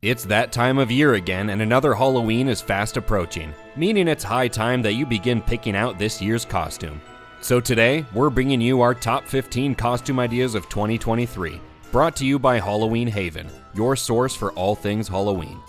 It's that time of year again, and another Halloween is fast approaching, meaning it's high time that you begin picking out this year's costume. So today, we're bringing you our top 15 costume ideas of 2023, brought to you by Halloween Haven, your source for all things Halloween.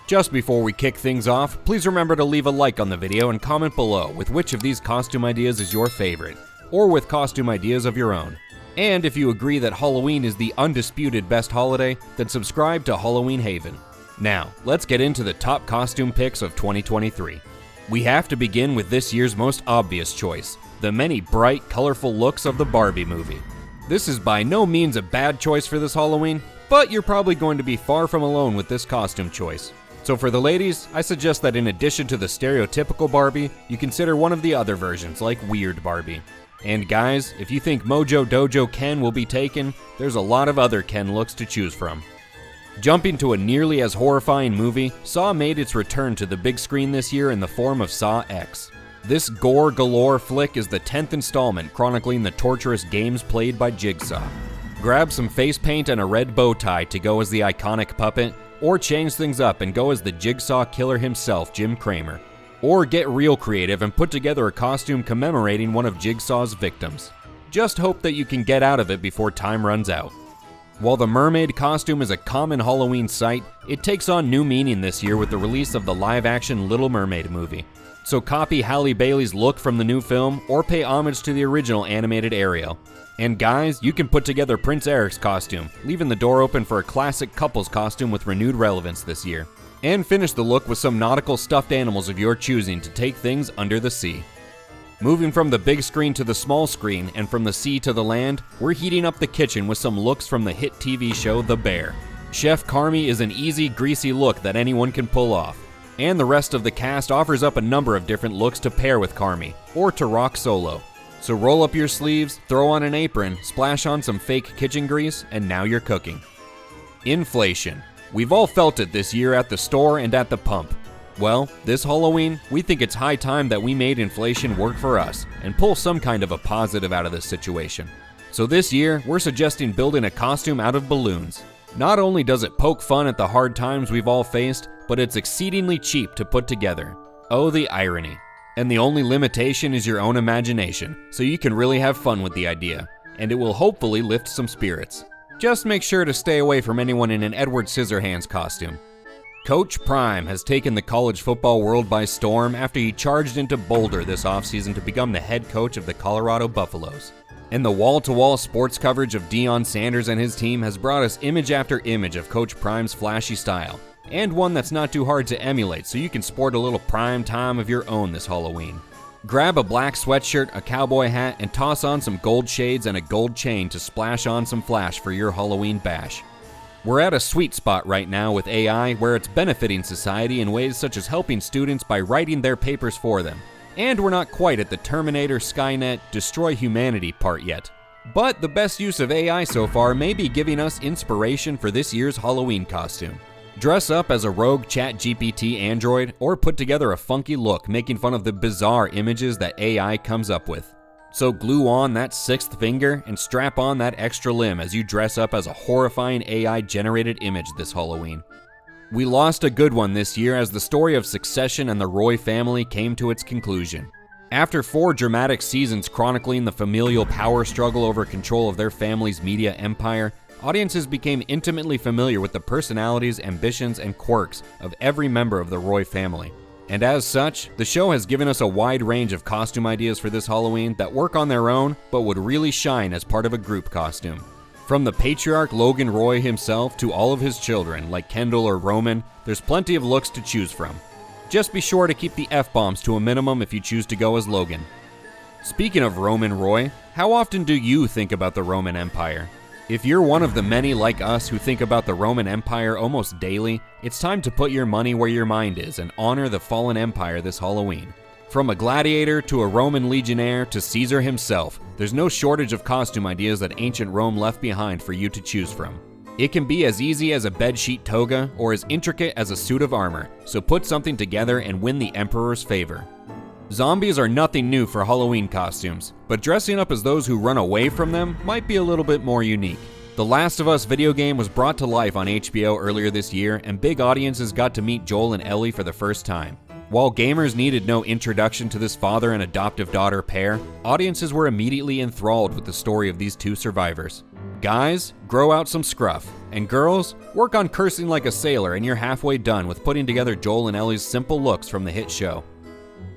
Just before we kick things off, please remember to leave a like on the video and comment below with which of these costume ideas is your favorite, or with costume ideas of your own. And if you agree that Halloween is the undisputed best holiday, then subscribe to Halloween Haven. Now, let's get into the top costume picks of 2023. We have to begin with this year's most obvious choice, the many bright, colorful looks of the Barbie movie. This is by no means a bad choice for this Halloween, but you're probably going to be far from alone with this costume choice. So for the ladies, I suggest that in addition to the stereotypical Barbie, you consider one of the other versions, like Weird Barbie. And guys, if you think Mojo Dojo Ken will be taken, there's a lot of other Ken looks to choose from. Jumping to a nearly as horrifying movie, Saw made its return to the big screen this year in the form of Saw X. This gore galore flick is the 10th installment chronicling the torturous games played by Jigsaw. Grab some face paint and a red bow tie to go as the iconic puppet, or change things up and go as the Jigsaw killer himself, Jim Kramer. Or get real creative and put together a costume commemorating one of Jigsaw's victims. Just hope that you can get out of it before time runs out. While the mermaid costume is a common Halloween sight, it takes on new meaning this year with the release of the live-action Little Mermaid movie. So copy Halle Bailey's look from the new film or pay homage to the original animated Ariel. And guys, you can put together Prince Eric's costume, leaving the door open for a classic couple's costume with renewed relevance this year. And finish the look with some nautical stuffed animals of your choosing to take things under the sea. Moving from the big screen to the small screen and from the sea to the land, we're heating up the kitchen with some looks from the hit TV show The Bear. Chef Carmy is an easy, greasy look that anyone can pull off. And the rest of the cast offers up a number of different looks to pair with Carmy, or to rock solo. So roll up your sleeves, throw on an apron, splash on some fake kitchen grease, and now you're cooking. Inflation. We've all felt it this year at the store and at the pump. Well, this Halloween, we think it's high time that we made inflation work for us and pull some kind of a positive out of this situation. So this year, we're suggesting building a costume out of balloons. Not only does it poke fun at the hard times we've all faced, but it's exceedingly cheap to put together. Oh, the irony. And the only limitation is your own imagination, so you can really have fun with the idea, and it will hopefully lift some spirits. Just make sure to stay away from anyone in an Edward Scissorhands costume. Coach Prime has taken the college football world by storm after he charged into Boulder this offseason to become the head coach of the Colorado Buffaloes. And the wall-to-wall sports coverage of Deion Sanders and his team has brought us image after image of Coach Prime's flashy style, and one that's not too hard to emulate so you can sport a little prime time of your own this Halloween. Grab a black sweatshirt, a cowboy hat, and toss on some gold shades and a gold chain to splash on some flash for your Halloween bash. We're at a sweet spot right now with AI where it's benefiting society in ways such as helping students by writing their papers for them. And we're not quite at the Terminator, Skynet, destroy humanity part yet. But the best use of AI so far may be giving us inspiration for this year's Halloween costume. Dress up as a rogue ChatGPT android, or put together a funky look making fun of the bizarre images that AI comes up with. So glue on that sixth finger and strap on that extra limb as you dress up as a horrifying AI-generated image this Halloween. We lost a good one this year as the story of Succession and the Roy family came to its conclusion. After 4 dramatic seasons chronicling the familial power struggle over control of their family's media empire, audiences became intimately familiar with the personalities, ambitions, and quirks of every member of the Roy family. And as such, the show has given us a wide range of costume ideas for this Halloween that work on their own, but would really shine as part of a group costume. From the patriarch Logan Roy himself to all of his children, like Kendall or Roman, there's plenty of looks to choose from. Just be sure to keep the F-bombs to a minimum if you choose to go as Logan. Speaking of Roman Roy, how often do you think about the Roman Empire? If you're one of the many like us who think about the Roman Empire almost daily, it's time to put your money where your mind is and honor the fallen empire this Halloween. From a gladiator to a Roman legionnaire to Caesar himself, there's no shortage of costume ideas that ancient Rome left behind for you to choose from. It can be as easy as a bedsheet toga or as intricate as a suit of armor, so put something together and win the emperor's favor. Zombies are nothing new for Halloween costumes, but dressing up as those who run away from them might be a little bit more unique. The Last of Us video game was brought to life on HBO earlier this year, and big audiences got to meet Joel and Ellie for the first time. While gamers needed no introduction to this father and adoptive daughter pair, audiences were immediately enthralled with the story of these two survivors. Guys, grow out some scruff, and girls, work on cursing like a sailor and you're halfway done with putting together Joel and Ellie's simple looks from the hit show.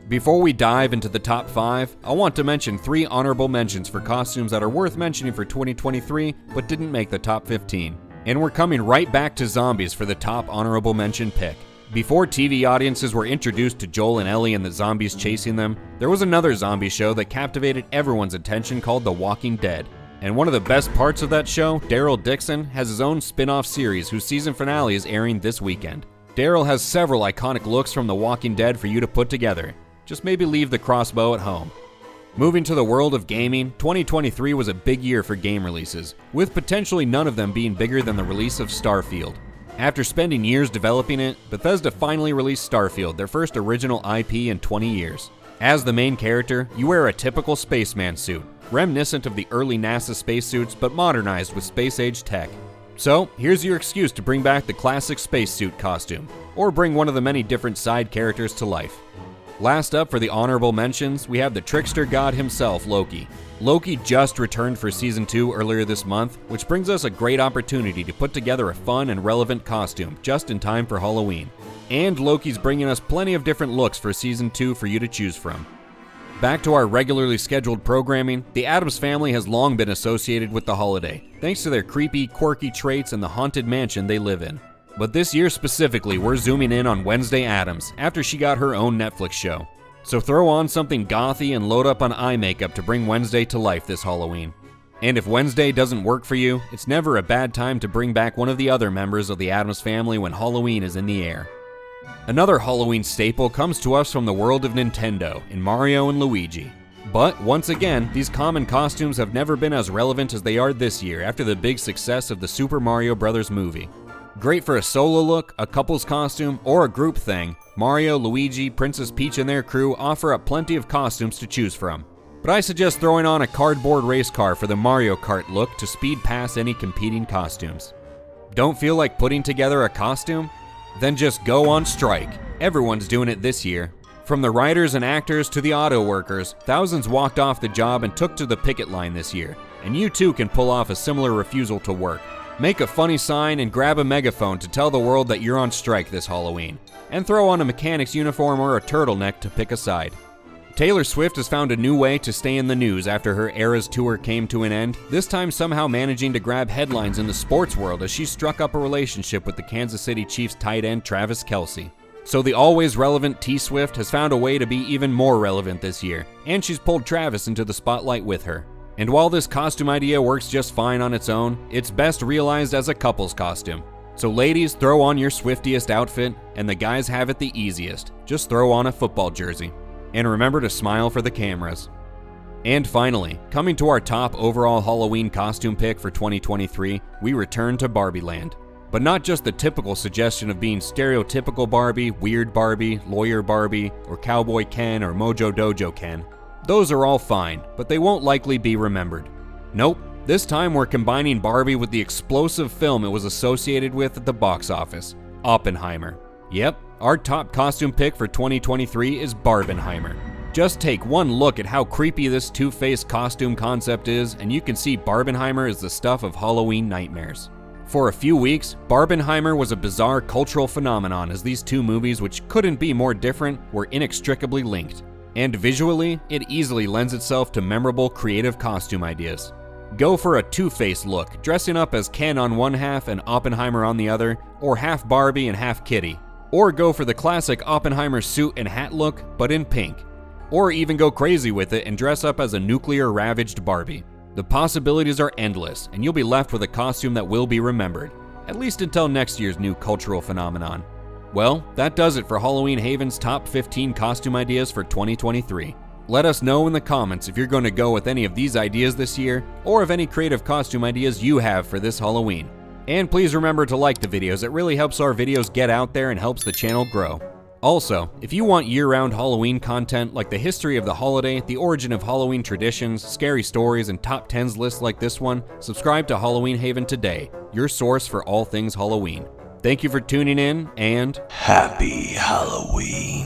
Before we dive into the top 5, I want to mention 3 honorable mentions for costumes that are worth mentioning for 2023 but didn't make the top 15. And we're coming right back to zombies for the top honorable mention pick. Before TV audiences were introduced to Joel and Ellie and the zombies chasing them, there was another zombie show that captivated everyone's attention called The Walking Dead. And one of the best parts of that show, Daryl Dixon, has his own spin-off series whose season finale is airing this weekend. Daryl has several iconic looks from The Walking Dead for you to put together. Just maybe leave the crossbow at home. Moving to the world of gaming, 2023 was a big year for game releases, with potentially none of them being bigger than the release of Starfield. After spending years developing it, Bethesda finally released Starfield, their first original IP in 20 years. As the main character, you wear a typical spaceman suit, reminiscent of the early NASA spacesuits but modernized with space-age tech. So, here's your excuse to bring back the classic spacesuit costume, or bring one of the many different side characters to life. Last up for the honorable mentions, we have the trickster god himself, Loki. Loki just returned for season 2 earlier this month, which brings us a great opportunity to put together a fun and relevant costume just in time for Halloween. And Loki's bringing us plenty of different looks for season 2 for you to choose from. Back to our regularly scheduled programming, the Addams Family has long been associated with the holiday, thanks to their creepy, quirky traits and the haunted mansion they live in. But this year specifically, we're zooming in on Wednesday Addams after she got her own Netflix show. So throw on something gothy and load up on eye makeup to bring Wednesday to life this Halloween. And if Wednesday doesn't work for you, it's never a bad time to bring back one of the other members of the Addams Family when Halloween is in the air. Another Halloween staple comes to us from the world of Nintendo in Mario and Luigi. But once again, these common costumes have never been as relevant as they are this year after the big success of the Super Mario Bros. Movie. Great for a solo look, a couple's costume, or a group thing, Mario, Luigi, Princess Peach and their crew offer up plenty of costumes to choose from. But I suggest throwing on a cardboard race car for the Mario Kart look to speed past any competing costumes. Don't feel like putting together a costume? Then just go on strike. Everyone's doing it this year. From the writers and actors to the auto workers, thousands walked off the job and took to the picket line this year. And you too can pull off a similar refusal to work. Make a funny sign and grab a megaphone to tell the world that you're on strike this Halloween. And throw on a mechanic's uniform or a turtleneck to pick a side. Taylor Swift has found a new way to stay in the news after her Eras tour came to an end, this time somehow managing to grab headlines in the sports world as she struck up a relationship with the Kansas City Chiefs tight end Travis Kelce. So the always relevant T-Swift has found a way to be even more relevant this year, and she's pulled Travis into the spotlight with her. And while this costume idea works just fine on its own, it's best realized as a couple's costume. So ladies, throw on your swiftiest outfit, and the guys have it the easiest. Just throw on a football jersey. And remember to smile for the cameras. And finally, coming to our top overall Halloween costume pick for 2023, we return to Barbie Land. But not just the typical suggestion of being stereotypical Barbie, weird Barbie, lawyer Barbie, or cowboy Ken or Mojo Dojo Ken. Those are all fine, but they won't likely be remembered. Nope, this time we're combining Barbie with the explosive film it was associated with at the box office, Oppenheimer. Yep, our top costume pick for 2023 is Barbenheimer. Just take one look at how creepy this two-faced costume concept is, and you can see Barbenheimer is the stuff of Halloween nightmares. For a few weeks, Barbenheimer was a bizarre cultural phenomenon as these two movies, which couldn't be more different, were inextricably linked. And visually, it easily lends itself to memorable creative costume ideas. Go for a two-faced look, dressing up as Ken on one half and Oppenheimer on the other, or half Barbie and half Kitty. Or go for the classic Oppenheimer suit and hat look, but in pink. Or even go crazy with it and dress up as a nuclear-ravaged Barbie. The possibilities are endless, and you'll be left with a costume that will be remembered, at least until next year's new cultural phenomenon. Well, that does it for Halloween Haven's top 15 costume ideas for 2023. Let us know in the comments if you're going to go with any of these ideas this year, or of any creative costume ideas you have for this Halloween. And please remember to like the videos, it really helps our videos get out there and helps the channel grow. Also, if you want year-round Halloween content like the history of the holiday, the origin of Halloween traditions, scary stories, and top 10s lists like this one, subscribe to Halloween Haven today, your source for all things Halloween. Thank you for tuning in, and Happy Halloween.